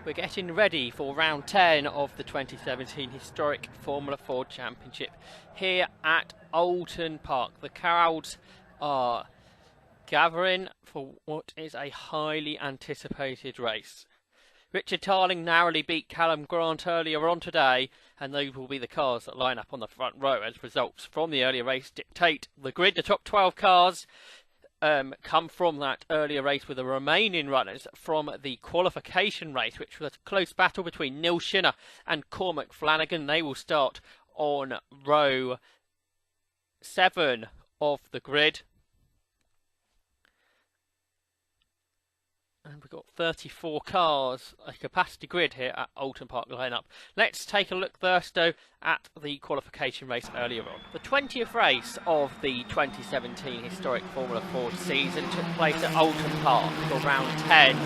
We're getting ready for round 10 of the 2017 historic Formula 4 Championship here at Oulton Park. The crowds are gathering for what is a highly anticipated race. Richard Tarling narrowly beat Callum Grant earlier on today, and those will be the cars that line up on the front row as results from the earlier race dictate the grid. The top 12 cars come from that earlier race, with the remaining runners from the qualification race, which was a close battle between Neil Shinner and Cormac Flanagan. They will start on row 7 of the grid. And we've got 34 cars, a capacity grid here at Oulton Park lineup. Let's take a look first, though, at the qualification race earlier on. The 20th race of the 2017 historic Formula 4 season took place at Oulton Park for round 10,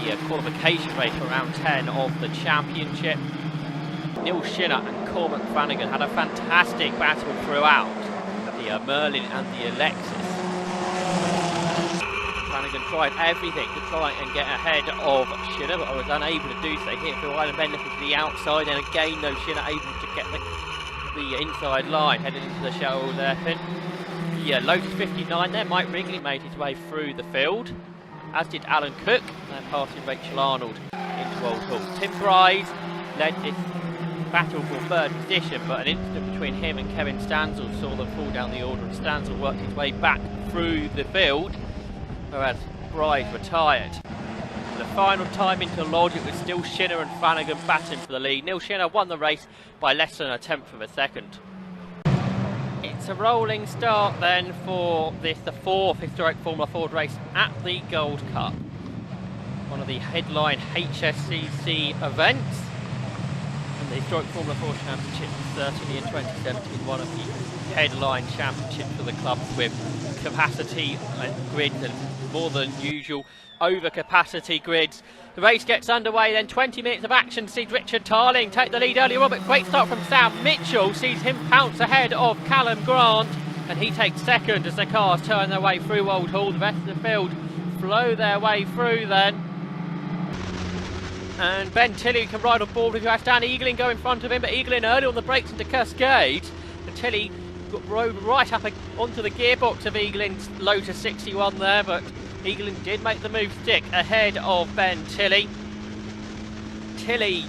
the qualification race for round 10 of the championship. Neil Shinner and Cormac Flanagan had a fantastic battle throughout, the Merlin and the Alexis. Flanagan tried everything to try and get ahead of Shinner, but I was unable to do so. Here for Iron Ben looking to the outside, and again, though, Shinner able to get the inside line, headed into the shell there. Yeah, Lotus 59 there. Mike Wrigley made his way through the field, as did Alan Cook, passing Rachel Arnold into Old Hall. Tim Bryce led this battle for third position, but an incident between him and Kevin Stanzel saw them fall down the order, and Stanzel worked his way back through the field, whereas Bryce retired. For the final time into Lodge, it was still Shinner and Flanagan battling for the lead. Neil Shinner won the race by less than a tenth of a second. It's a rolling start then for the fourth historic Formula 4 race at the Gold Cup, one of the headline HSCC events. And the historic Formula 4 Championship is certainly in 2017 one of the headline championships for the clubs, with capacity and grids and more than usual overcapacity grids. The race gets underway, then 20 minutes of action sees Richard Tarling take the lead earlier on, but great start from Sam Mitchell sees him pounce ahead of Callum Grant, and he takes second as the cars turn their way through Old Hall. The rest of the field flow their way through then, and Ben Tilley can ride on board with Dan Eagling go in front of him, but Eagling early on the brakes into Cascade, and Tilley rode right up onto the gearbox of Eagling's Lotus 61 there, but Eagling did make the move stick ahead of Ben Tilley. Tilley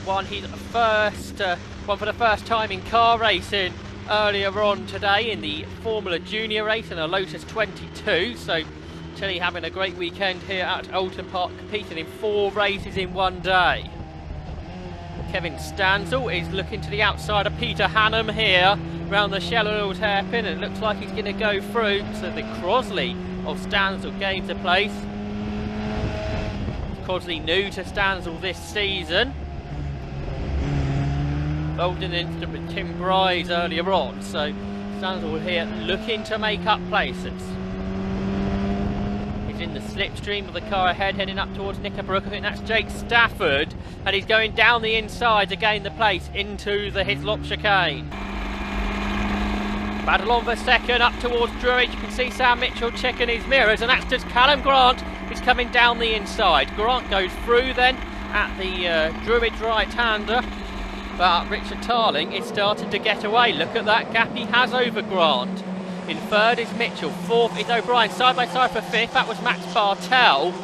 won his first one for the first time in car racing earlier on today in the Formula Junior race in a Lotus 22, so Tilley having a great weekend here at Oulton Park, competing in 4 races in one day. Kevin Stanzel is looking to the outside of Peter Hannum here round the shallow hairpin, and it looks like he's going to go through, so the Crosley of Stanzel gains a place. Crosley new to Stanzel this season, involved in an incident with Tim Bryce earlier on, so Stanzel here looking to make up places. He's in the slipstream of the car ahead, heading up towards Knickerbrook. I think that's Jake Stafford, and he's going down the inside to gain the place into the Hislop chicane. Battle on for second, up towards Druridge. You can see Sam Mitchell checking his mirrors, and that's just Callum Grant who's coming down the inside. Grant goes through then at the Druridge right-hander, but Richard Tarling is starting to get away. Look at that gap he has over Grant. In third is Mitchell, fourth is O'Brien, side by side for fifth. That was Max Bartel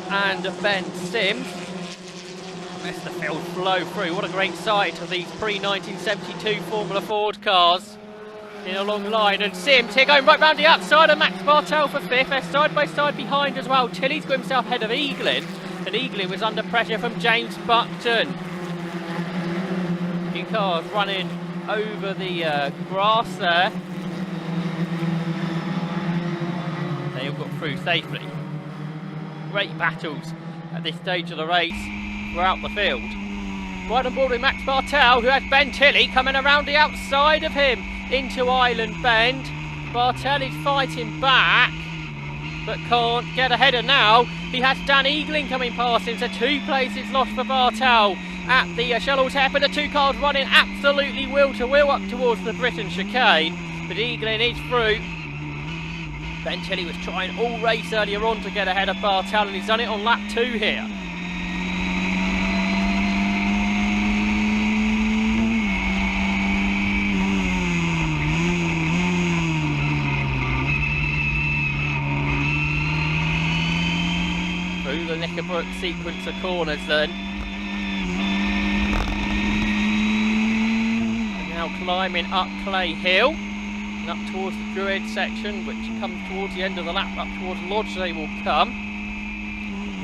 and Ben Sims. Let the field flow through. What a great sight of these pre-1972 Formula Ford cars in a long line, and Sims here going right round the outside of Max Bartel for fifth. They're side by side behind as well. Tilley's got himself ahead of Eaglin, and Eaglin was under pressure from James Buckton. Few cars running over the grass there. They all got through safely. Great battles at this stage of the race throughout the field. Right on board with Max Bartel, who has Ben Tilley coming around the outside of him into Island Bend. Bartel is fighting back, but can't get ahead, and now he has Dan Eagling coming past him, so 2 places lost for Bartel at the Shells Hairpin. The 2 cars running absolutely wheel to wheel up towards the Britain chicane, but Eagling is through. Ben Tilley was trying all race earlier on to get ahead of Bartel, and he's done it on lap 2 here. Knickerbrook sequence of corners then. And now climbing up Clay Hill and up towards the Druid section, which comes towards the end of the lap, up towards Lodge they will come.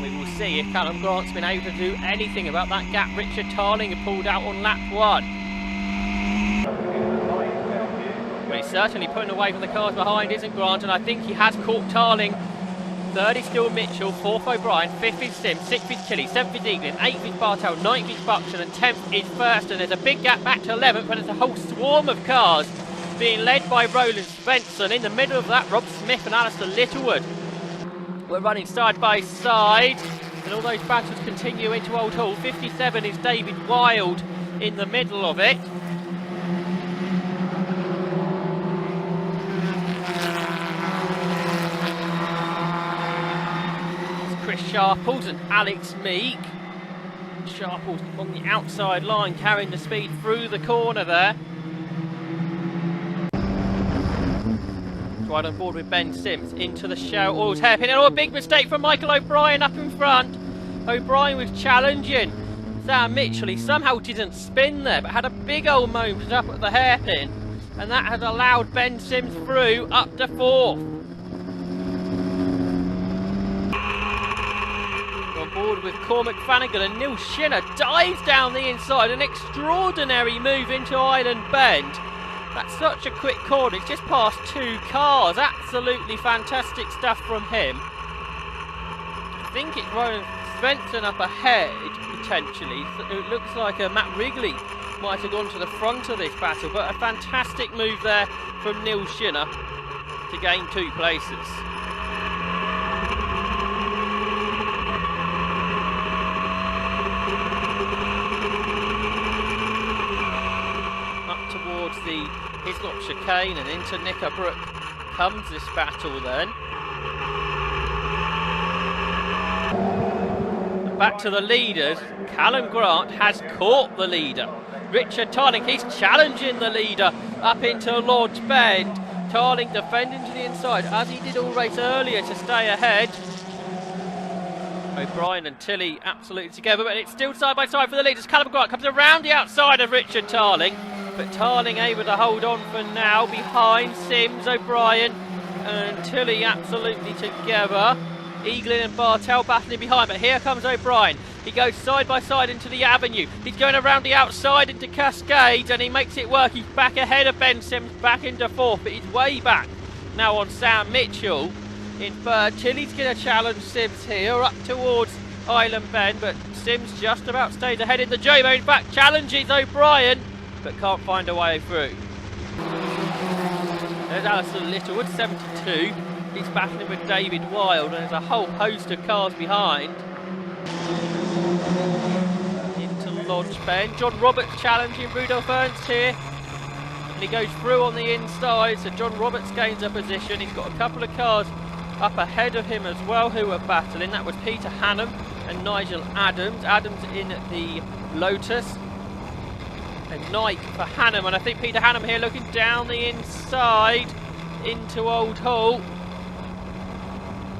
We will see if Callum Grant's been able to do anything about that gap Richard Tarling had pulled out on lap 1. Well, he's certainly putting away from the cars behind, isn't Grant? And I think he has caught Tarling. 3rd is still Mitchell, 4th O'Brien, 5th is Sim, 6th is Chilly, 7th is Eaglin, 8th is Bartel, 9th is Buxton and 10th is First. And there's a big gap back to 11th, but there's a whole swarm of cars being led by Roland Svensson. In the middle of that, Rob Smith and Alistair Littlewood. We're running side by side, and all those battles continue into Old Hall. 57 is David Wild in the middle of it. It's Chris Sharples and Alex Meek. Sharples on the outside line, carrying the speed through the corner there. Right on board with Ben Sims into the Shell Oils hairpin. And a big mistake from Michael O'Brien up in front. O'Brien was challenging Sam Mitchell. He somehow didn't spin there, but had a big old moment up at the hairpin. And that has allowed Ben Sims through up to 4th. On board with Cormac Flanagan, and Neil Shinner dives down the inside. An extraordinary move into Island Bend. That's such a quick corner, it's just past 2 cars. Absolutely fantastic stuff from him. I think it's Roland Svensson up ahead, potentially. It looks like Matt Wrigley might have gone to the front of this battle, but a fantastic move there from Neil Shinner to gain 2 places. The Hislop chicane and into Knickerbrook comes this battle then. And back to the leaders. Callum Grant has caught the leader. Richard Tarling, he's challenging the leader up into Lodge Bend. Tarling defending to the inside as he did all race earlier to stay ahead. O'Brien and Tilley absolutely together, but it's still side by side for the leaders. Callum Grant comes around the outside of Richard Tarling. But Tarling able to hold on for now behind Sims, O'Brien and Tilley absolutely together. Eaglin and Bartel battling behind, but here comes O'Brien. He goes side by side into the avenue. He's going around the outside into Cascades and he makes it work. He's back ahead of Ben Sims, back into 4th, but he's way back now on Sam Mitchell in 3rd. Tilley's going to challenge Sims here up towards Island Bend, but Sims just about stays ahead in the J-Mo. In fact, challenges O'Brien, but can't find a way through. There's Alistair Littlewood, 72. He's battling with David Wild, and there's a whole host of cars behind. Into Lodge Bend. John Roberts challenging Rudolph Ernst here. And he goes through on the inside, so John Roberts gains a position. He's got a couple of cars up ahead of him as well who are battling. That was Peter Hannum and Nigel Adams. Adams in the Lotus. And Nike for Hannum, and I think Peter Hannum here looking down the inside into Old Hall.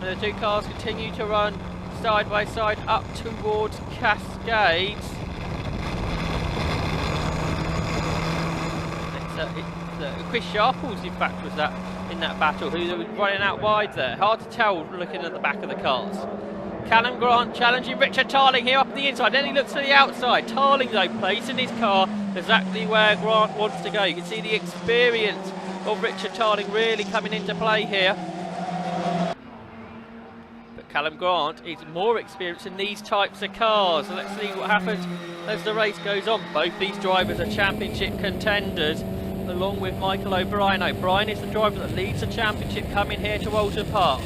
And the 2 cars continue to run side by side up towards Cascades. It's Chris Sharples, in fact, was that in that battle, who was running out wide there. Hard to tell looking at the back of the cars. Callum Grant challenging Richard Tarling here up the inside, then he looks to the outside. Tarling though placing his car exactly where Grant wants to go. You can see the experience of Richard Tarling really coming into play here. But Callum Grant is more experienced in these types of cars. So let's see what happens as the race goes on. Both these drivers are championship contenders, along with Michael O'Brien. O'Brien is the driver that leads the championship coming here to Oulton Park.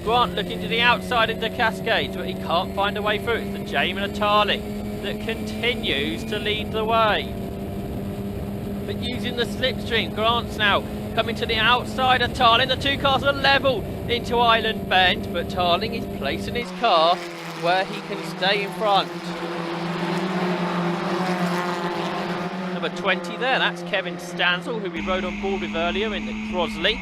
Grant looking to the outside into Cascades, but he can't find a way through. It's the Jamin Tarling that continues to lead the way. But using the slipstream, Grant's now coming to the outside of Tarling. The 2 cars are level into Island Bend, but Tarling is placing his car where he can stay in front. Number 20 there, that's Kevin Stansel, who we rode on board with earlier in the Crosley.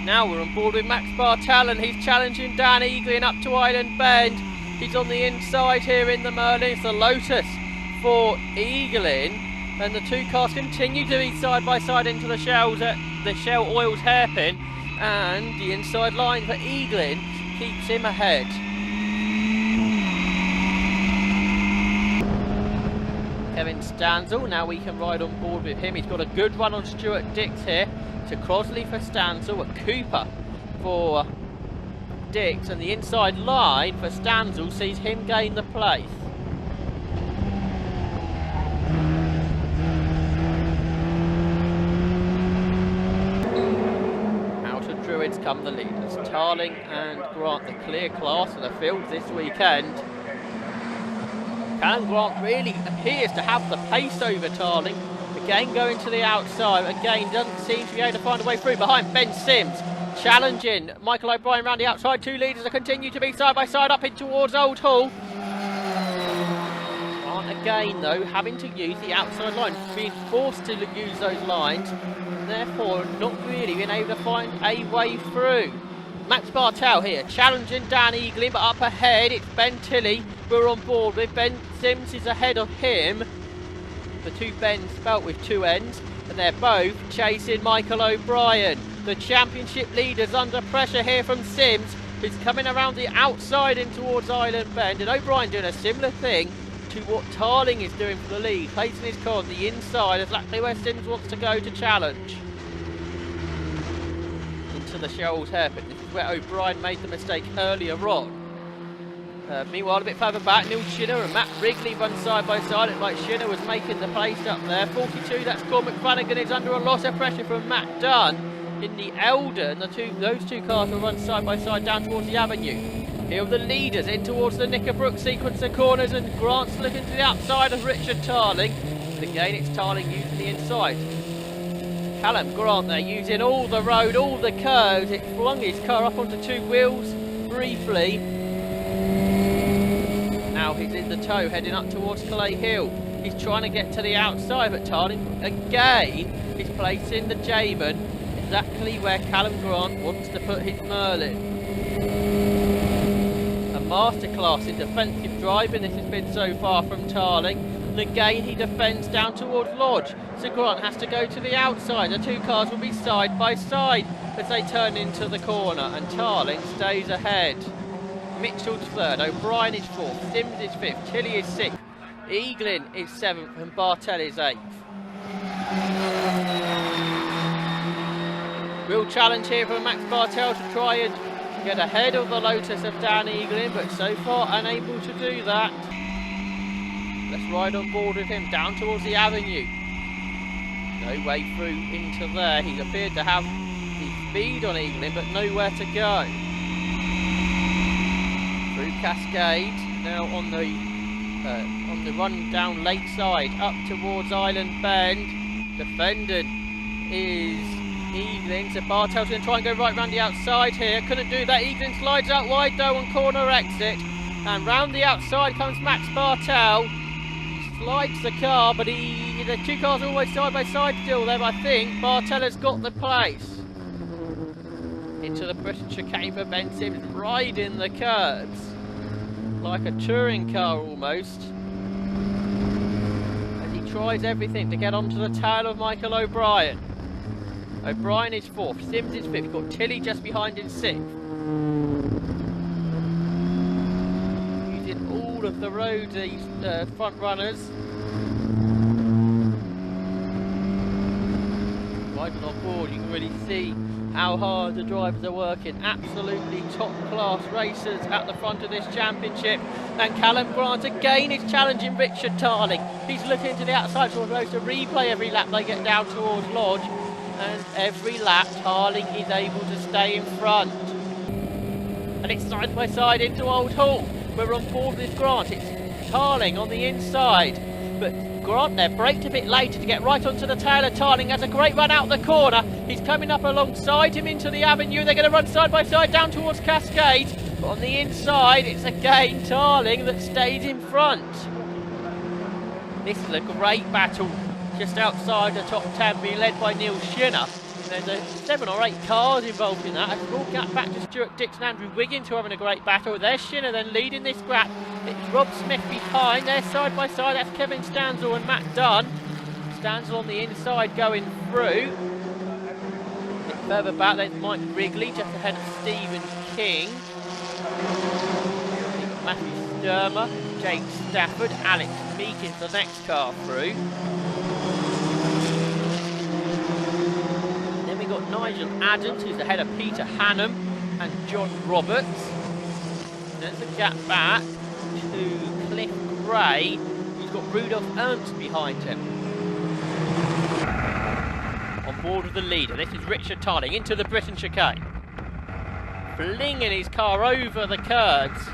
Now we're on board with Max Bartel, and he's challenging Dan Eaglin up to Island Bend. He's on the inside here in the Merlin. It's the Lotus for Eaglin, and the two cars continue to be side by side into the Shell Oils hairpin, and the inside line for Eaglin keeps him ahead. Kevin Stanzel, now we can ride on board with him. He's got a good run on Stuart Dix here. To Crosley for Stanzel, at Cooper for Dix, and the inside line for Stanzel sees him gain the place. Out of Druids come the leaders. Tarling and Grant, the clear class of the field this weekend. Callum Grant really appears to have the pace over Tarling. Again going to the outside, again doesn't seem to be able to find a way through. Behind Ben Sims, challenging Michael O'Brien round the outside. Two leaders that continue to be side by side up in towards Old Hall. Grant again though having to use the outside line, being forced to use those lines, and therefore not really being able to find a way through. Max Bartel here challenging Dan Eaglin, but up ahead it's Ben Tilley we're on board with. Ben Sims is ahead of him. The two Bens spelt with two ends, and they're both chasing Michael O'Brien. The championship leaders under pressure here from Sims, who's coming around the outside in towards Island Bend, and O'Brien doing a similar thing to what Tarling is doing for the lead, placing his car on the inside, exactly where Sims wants to go to challenge. Into the Sherrills hairpin. This is where O'Brien made the mistake earlier on. Meanwhile, a bit further back, Neil Shinner and Matt Wrigley run side by side. It's like Shinner was making the place up there. 42, that's Cormac Flanagan. Is under a lot of pressure from Matt Dunn in the Eldon. Those two cars will run side by side down towards the Avenue. Here are the leaders in towards the Knickerbrook sequence of corners, and Grant's looking to the outside of Richard Tarling. But again, it's Tarling using the inside. Callum Grant there using all the road, all the curves. It flung his car up onto two wheels briefly. Now he's in the tow, heading up towards Clay Hill. He's trying to get to the outside, but Tarling again is placing the Jamin exactly where Callum Grant wants to put his Merlin. A masterclass in defensive driving this has been so far from Tarling. And again he defends down towards Lodge, so Grant has to go to the outside. The two cars will be side by side as they turn into the corner, and Tarling stays ahead. Mitchell's third, O'Brien is fourth, Sims is fifth, Tilley is sixth, Eaglin is seventh, and Bartel is eighth. Real challenge here for Max Bartel to try and get ahead of the Lotus of Dan Eaglin, but so far unable to do that. Let's ride on board with him down towards the Avenue. No way through into there. He's appeared to have the speed on Eaglin, but nowhere to go. Through Cascade, now on the run down Lakeside, up towards Island Bend. Defendant is Eaglin, so Bartel's going to try and go right round the outside here. Couldn't do that. Eaglin slides out wide though on corner exit, and round the outside comes Max Bartel. Slides the car, but the two cars are always side by side still there. But I think Bartel has got the place. Into the British chicane for Ben Sims, riding the curbs like a touring car almost, as he tries everything to get onto the tail of Michael O'Brien. O'Brien is fourth, Sims is fifth, got Tilley just behind in sixth. Using all of the road, these front runners. Riding on board, you can really see how hard the drivers are working. Absolutely top class racers at the front of this championship. And Callum Grant again is challenging Richard Tarling. He's looking to the outside towards those to replay every lap they get down towards Lodge. And every lap Tarling is able to stay in front. And it's side by side into Old Hall. We're on board with Grant. It's Tarling on the inside. But Grant there braked a bit later to get right onto the tail of Tarling. Has a great run out the corner. He's coming up alongside him into the Avenue. They're going to run side by side down towards Cascade. But on the inside, it's again Tarling that stays in front. This is a great battle just outside the top 10, being led by Neil Shinner. There's 7 or 8 cars involved in that. A small gap back to Stuart Dix and Andrew Wiggins, who are having a great battle. There's Shinner then leading this scrap. It's Rob Smith behind. They're side by side. That's Kevin Stanzel and Matt Dunn. Stanzel on the inside going through. A bit further back, there's Mike Wrigley just ahead of Stephen King. Matthew Sturmer, Jake Stafford, Alex Meek is the next car through. Then we got Nigel Adams, who's ahead of Peter Hannum and John Roberts. There's a gap back to Cliff Gray, who's got Rudolph Ernst behind him. On board with the leader, this is Richard Tarling into the Britain chicane. Flinging his car over the curbs.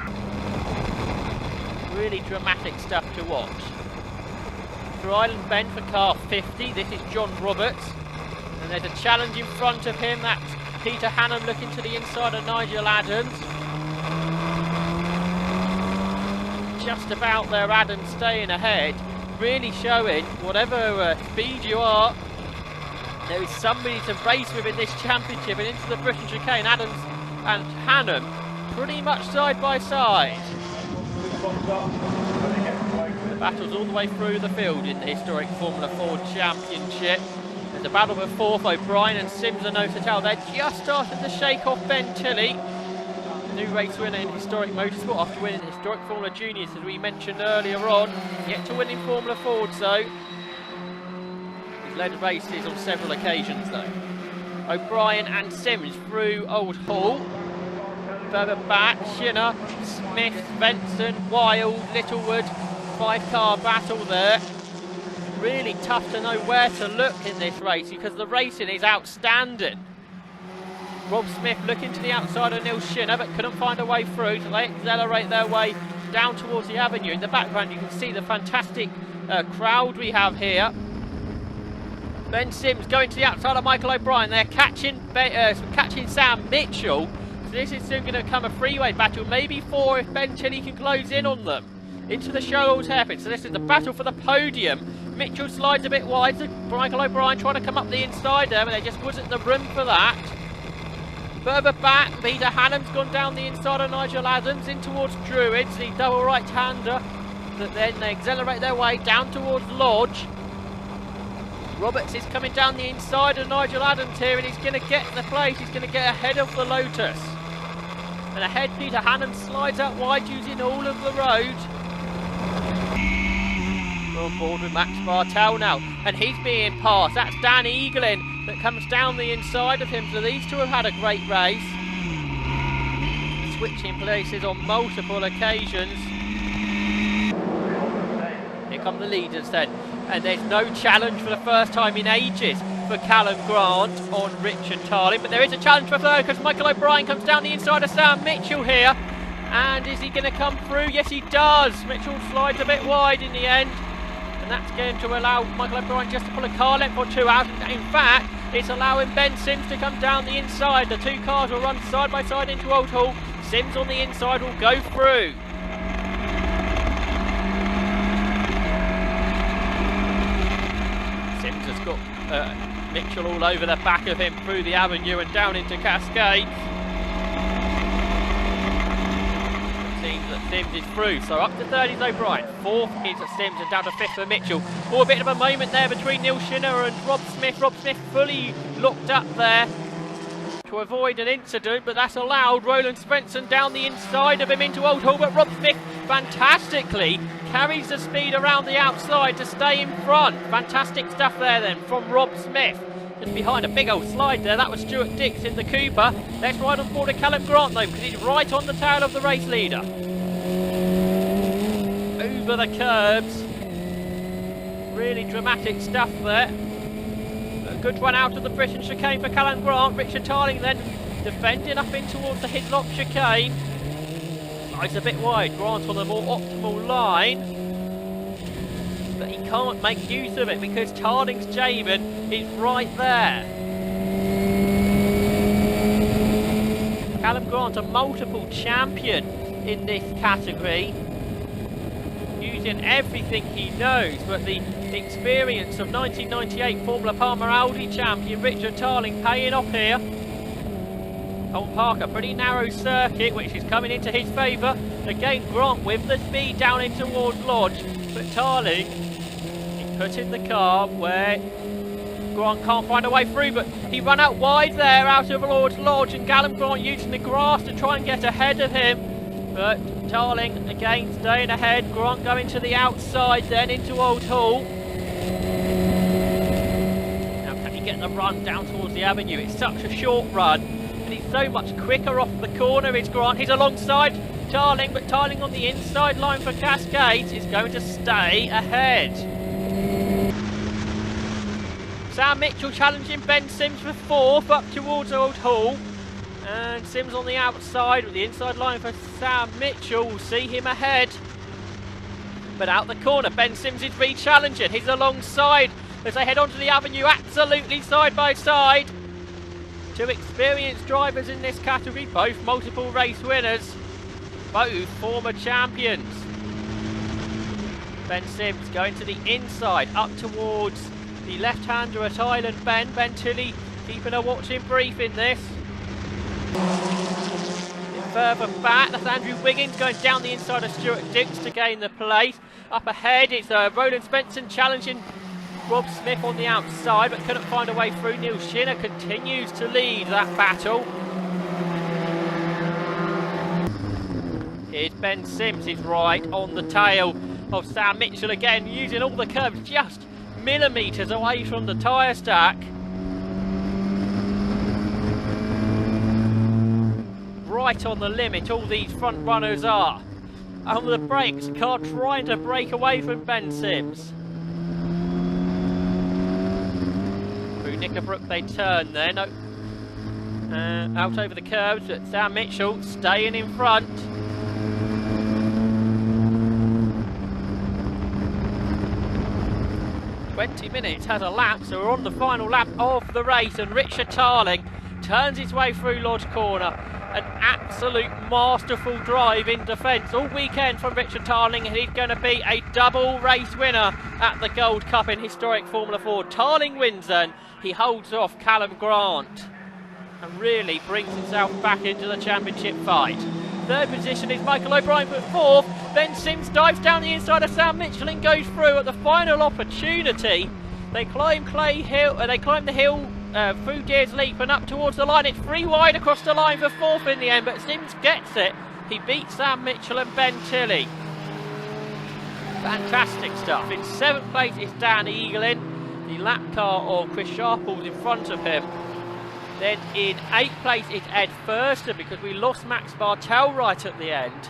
Really dramatic stuff to watch. For Island Bend for car 50, this is John Roberts. And there's a challenge in front of him, that's Peter Hannum looking to the inside of Nigel Adams. Just about there, Adams staying ahead. Really showing, whatever speed you are, there is somebody to race with in this championship. And into the Britain chicane, Adams and Hannum pretty much side by side. The battle's all the way through the field in the historic Formula 4 Championship. There's a battle with fourth. O'Brien and Sims are nose to tail. They're just starting to shake off Ben Tilley, the new race winner in historic motorsport after winning historic Formula Juniors, as we mentioned earlier on. Yet to win in Formula Ford, so he's led races on several occasions though. O'Brien and Sims through Old Hall. Further back, Shinner, Smith, Benson, Wild, Littlewood. 5-car battle there. Really tough to know where to look in this race because the racing is outstanding. Rob Smith looking to the outside of Neil Shinner but couldn't find a way through, so they accelerate their way down towards the avenue. In the background you can see the fantastic crowd we have here. Ben Sims going to the outside of Michael O'Brien. They're catching Sam Mitchell. So this is soon going to come a three-way battle, maybe 4 if Ben Tilley can close in on them. Into the Sherlock's hairpin. So this is the battle for the podium. Mitchell slides a bit wide. So Michael O'Brien trying to come up the inside there, but there just wasn't the room for that. Further back, Peter Hannum's gone down the inside of Nigel Adams in towards Druids, the double right-hander. But then they accelerate their way down towards Lodge. Roberts is coming down the inside of Nigel Adams here, and he's going to get the place. He's going to get ahead of the Lotus. And ahead, Peter Hannum slides out wide using all of the road. We're on board with Max Bartel now, and he's being passed. That's Dan Eaglin that comes down the inside of him. So these two have had a great race, switching places on multiple occasions. Here come the leaders then, and there's no challenge for the first time in ages for Callum Grant on Richard Tarling, but there is a challenge for third because Michael O'Brien comes down the inside of Sam Mitchell here. And is he going to come through? Yes, he does. Mitchell slides a bit wide in the end, and that's going to allow Michael O'Brien just to pull a car length or two out. In fact, it's allowing Ben Sims to come down the inside. The two cars will run side by side into Old Hall. Sims on the inside will go through. Sims has got Mitchell all over the back of him through the avenue and down into Cascade. It seems that Sims is through, so up to third is O'Brien, fourth is Sims and down to fifth for Mitchell. Oh, a bit of a moment there between Neil Shinner and Rob Smith. Rob Smith fully locked up there to avoid an incident, but that's allowed Roland Svensson down the inside of him into Old Hall, but Rob Smith fantastically carries the speed around the outside to stay in front. Fantastic stuff there then from Rob Smith. Just behind a big old slide there, that was Stuart Dix in the Cooper. Let's ride on board of Callum Grant though, because he's right on the tail of the race leader. Over the curbs. Really dramatic stuff there. A good run out of the Britain chicane for Callum Grant. Richard Tarling then defending up in towards the Hidlock chicane. It's a bit wide, Grant on a more optimal line, but he can't make use of it because Tarling's Jamin is right there. Callum Grant, a multiple champion in this category. using everything he knows, but the experience of 1998 Formula Palmer Audi champion Richard Tarling paying off here. Old Parker, pretty narrow circuit, which is coming into his favour. Again, Grant with the speed down in towards Lodge, but Tarling, he put in the car where Grant can't find a way through, but he ran out wide there out of Lodge, and Callum Grant using the grass to try and get ahead of him. But Tarling again staying ahead, Grant going to the outside then into Old Hall. Now can he get the run down towards the avenue? It's such a short run and he's so much quicker off the corner is Grant. He's alongside Tarling, but Tarling on the inside line for Cascades is going to stay ahead. Sam Mitchell challenging Ben Sims for 4th up towards Old Hall. And Sims on the outside with the inside line for Sam Mitchell. We'll see him ahead. But out the corner, Ben Sims is re-challenging. He's alongside as they head onto the avenue, absolutely side by side. Two experienced drivers in this category, both multiple race winners, both former champions. Ben Sims going to the inside, up towards the left-hander at Island Bend. Ben Tilley keeping a watching brief in this. Further back, that's Andrew Wiggins going down the inside of Stuart Dix to gain the place. Up ahead, it's Roland Spencer challenging Rob Smith on the outside, but couldn't find a way through. Neil Shinner continues to lead that battle. Here's Ben Sims, he's right on the tail of Sam Mitchell again, using all the curbs just millimetres away from the tyre stack. Right on the limit, all these front runners are. On the brakes, car trying to break away from Ben Sims. Through Knickerbrook they turn then. Out over the curbs, but Sam Mitchell staying in front. Minutes has elapsed, so we're on the final lap of the race, and Richard Tarling turns his way through Lodge Corner. An absolute masterful drive in defence all weekend from Richard Tarling, and he's going to be a double race winner at the Gold Cup in historic Formula Ford. Tarling wins then, he holds off Callum Grant and really brings himself back into the championship fight. Third position is Michael O'Brien for 4th. Ben Sims dives down the inside of Sam Mitchell and goes through at the final opportunity. They climb the hill through Deers Leap and up towards the line. It's 3 wide across the line for 4th in the end, but Sims gets it. He beats Sam Mitchell and Ben Tilley. Fantastic stuff. In 7th place is Dan Eaglin. The lap car of Chris Sharples in front of him. Then in 8th place is Ed Thurston, because we lost Max Bartel right at the end.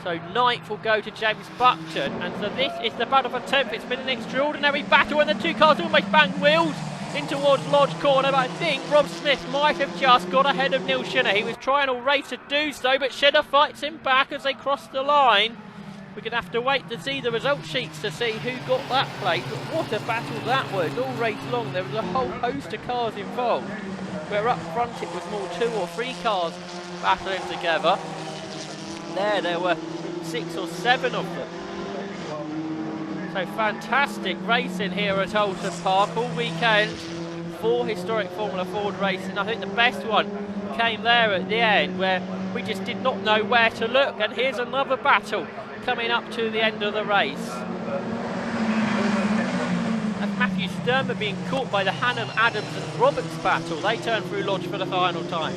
So 9th will go to James Buckton, and so this is the battle for 10th. It's been an extraordinary battle, and the two cars almost banged wheels in towards Lodge Corner, but I think Rob Smith might have just got ahead of Neil Shinner. He was trying all race to do so, but Shinner fights him back as they cross the line. We're going to have to wait to see the result sheets to see who got that place, but what a battle that was, all race long. There was a whole host of cars involved, where up front it was more 2 or 3 cars battling together. There were 6 or 7 of them. So fantastic racing here at Oulton Park all weekend. 4 historic Formula Ford racing. I think the best one came there at the end, where we just did not know where to look. And here's another battle coming up to the end of the race. And Matthew Sturmer being caught by the Hannum, Adams and Roberts battle. They turn through Lodge for the final time.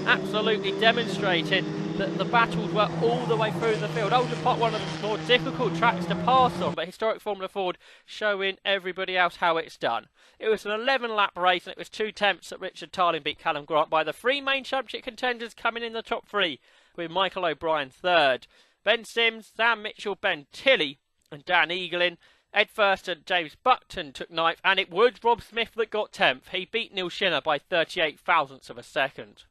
Absolutely demonstrated that the battles were all the way through the field. Oulton Park, one of the more difficult tracks to pass on, but historic Formula Ford showing everybody else how it's done. It was an 11-lap race, and it was 2 attempts that Richard Tarling beat Callum Grant by. The 3 main championship contenders coming in the top 3, with Michael O'Brien 3rd. Ben Sims, Sam Mitchell, Ben Tilley and Dan Eaglin. Ed Thurston, James Buckton took 9th, and it was Rob Smith that got 10th. He beat Neil Shinner by 38 thousandths of a second.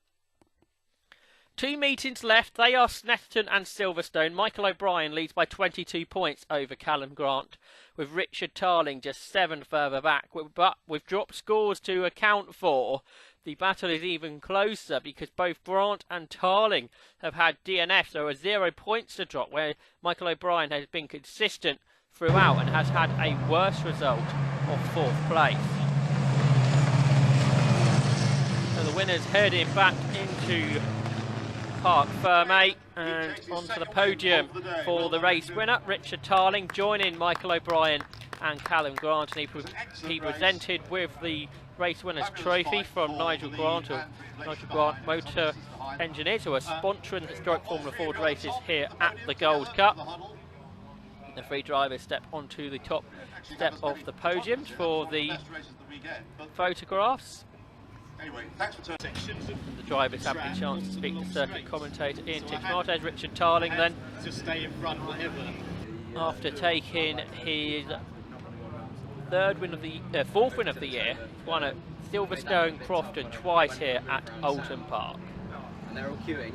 2 meetings left. They are Snetterton and Silverstone. Michael O'Brien leads by 22 points over Callum Grant, with Richard Tarling just 7 further back. But we've dropped scores to account for. the battle is even closer because both Grant and Tarling have had DNF. So a 0 points to drop, where Michael O'Brien has been consistent throughout and has had a worse result of 4th place. So the winner's heading back into Parc Fermé and onto the podium for the race winner, Richard Tarling, joining Michael O'Brien and Callum Grant, and he presented with the race winner's trophy from Nigel Grant of Nigel Grant Motor Engineers, who are sponsoring the historic Formula Ford races here at the Gold Cup. The 3 drivers step onto the top step of the podium for the photographs. Anyway, thanks for the drivers have the chance to speak to circuit commentator Ian Tix-Martes. Richard Tarling then, to stay in front whatever. After taking his 4th win of the year, won at Silverstone Crofton twice here at Oulton Park. And they're all queuing.